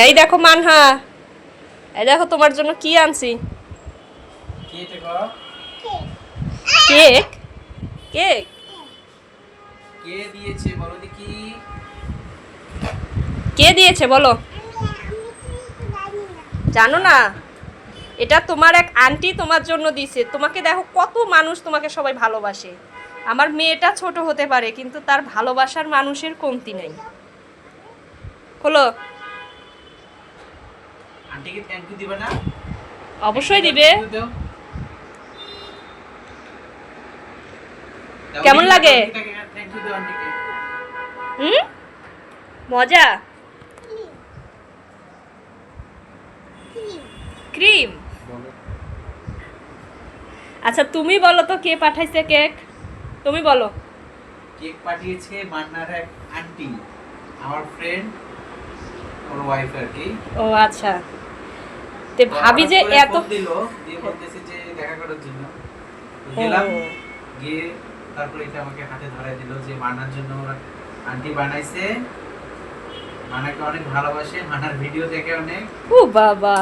এই দেখো মানহা, এই দেখো তোমার জন্য কি আনছি। কেক। কেক কে দিয়েছে বলো দেখি? কে দিয়েছে বলো? জানো না? এটা তোমার এক আন্টি তোমার জন্য দিয়েছে। তোমাকে দেখো কত মানুষ, তোমাকে সবাই ভালোবাসে। আমার মেয়েটা ছোট হতে পারে কিন্তু তার ভালোবাসার মানুষের কমতি নেই। হলো? আন্টিকে থ্যাংক ইউ দিবে না? অবশ্যই দিবে। কেমন লাগে? থ্যাংক ইউ দাও আন্টিকে। হুম, মজা। ক্রিম। আচ্ছা তুমি বলো তো কে পাঠাইছে কেক? তুমি বলো। কেক পাঠিয়েছে মান্নার এক আন্টি, আমার ফ্রেন্ড, ওর ওয়াইফ আর কি। ও আচ্ছা। তে ভাবি যে এত দিল দিয়ে বলতেছে যে দেখা করার জন্য গেলাম, গিয়ে তারপরে এটা আমাকে হাতে ধরাই দিল যে মান্নার জন্য ওরা আন্টি বানাইছে, মান্নাকে অনেক ভালোবাসে, মান্নার ভিডিও দেখে অনেক। ও বাবা,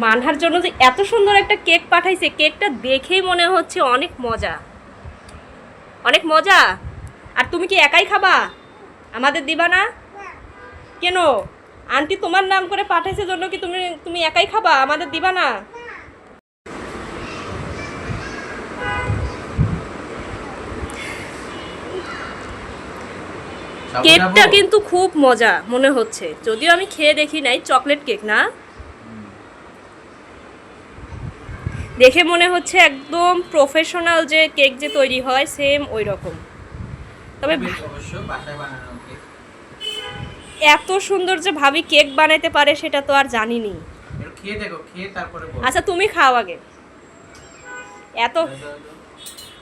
মানহার জন্য যে এত সুন্দর একটা কেক পাঠাইছে, কেকটা দেখেই মনে হচ্ছে অনেক মজা, অনেক মজা। আর তুমি কি একাই খাবা? আমাদের দিবা না? কেন? আন্টি তোমার নাম করে পাঠাইছে জন্য কি তুমি তুমি একাই খাবা? আমাদের দিবা না? কেকটা কিন্তু খুব মজা মনে হচ্ছে, যদিও আমি খেয়ে দেখি নাই। চকলেট কেক না? দেখে মনে হচ্ছে একদম প্রফেশনাল যে কেক যে তৈরি হয় সেম ওই রকম। তবে অবশ্য বাসায় বানানো কেক। এত সুন্দর যে ভাবি কেক বানাইতে পারে সেটা তো আর জানিনি। একটু খেয়ে দেখো, খেয়ে তারপরে বলো। আচ্ছা তুমি খাও আগে। এত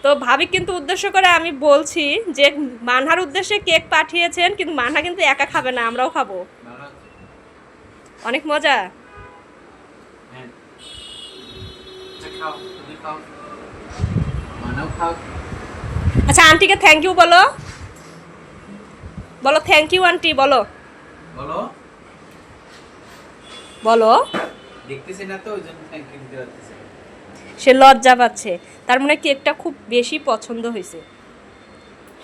তো ভাবি কিন্তু উদ্দেশ্য করে আমি বলছি যে মানহার উদ্দেশ্যে কেক পাঠিয়েছেন, কিন্তু মানহা কিন্তু একা খাবে না, আমরাও খাবো। ভালো আছে? অনেক মজা। হ্যাঁ। আচ্ছা খাও, তুমি খাও, মানাও খাও। আচ্ছা আন্টিকে থ্যাংক ইউ বলো, বলো থ্যাংক ইউ আন্টি, বলো বলো। বলো। দেখতেছি না তো ওই জন্য থ্যাংক ইউ দিতে পারতেছি। সে লজ্জা পাচ্ছে, তার মানে কেকটা খুব বেশি পছন্দ হয়েছে।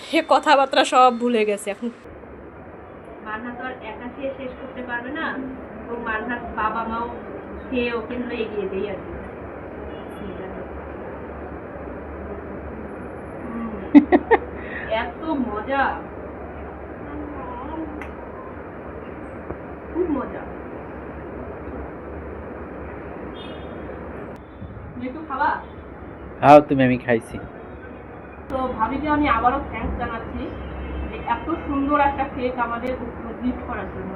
সে কথাবার্তা সব ভুলে গেছে এখন। মানহা তো আর একা খেয়ে শেষ করতে পারবে না, তো মানহার বাবা মাও খেয়ে ওকে হলো এগিয়ে দেই আর কি। এত মজা, খুব মজা। তুমি একটু খাবা? খাও তুমি, আমি খাইছি। তো ভাবিকে আমি আবারও থ্যাঙ্কস জানাচ্ছি যে এত সুন্দর একটা কেক আমাদের গিফট করার জন্য।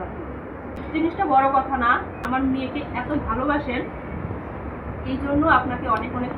জিনিসটা বড় কথা না, আমার মেয়েকে এত ভালোবাসেন এই জন্য আপনাকে অনেক অনেক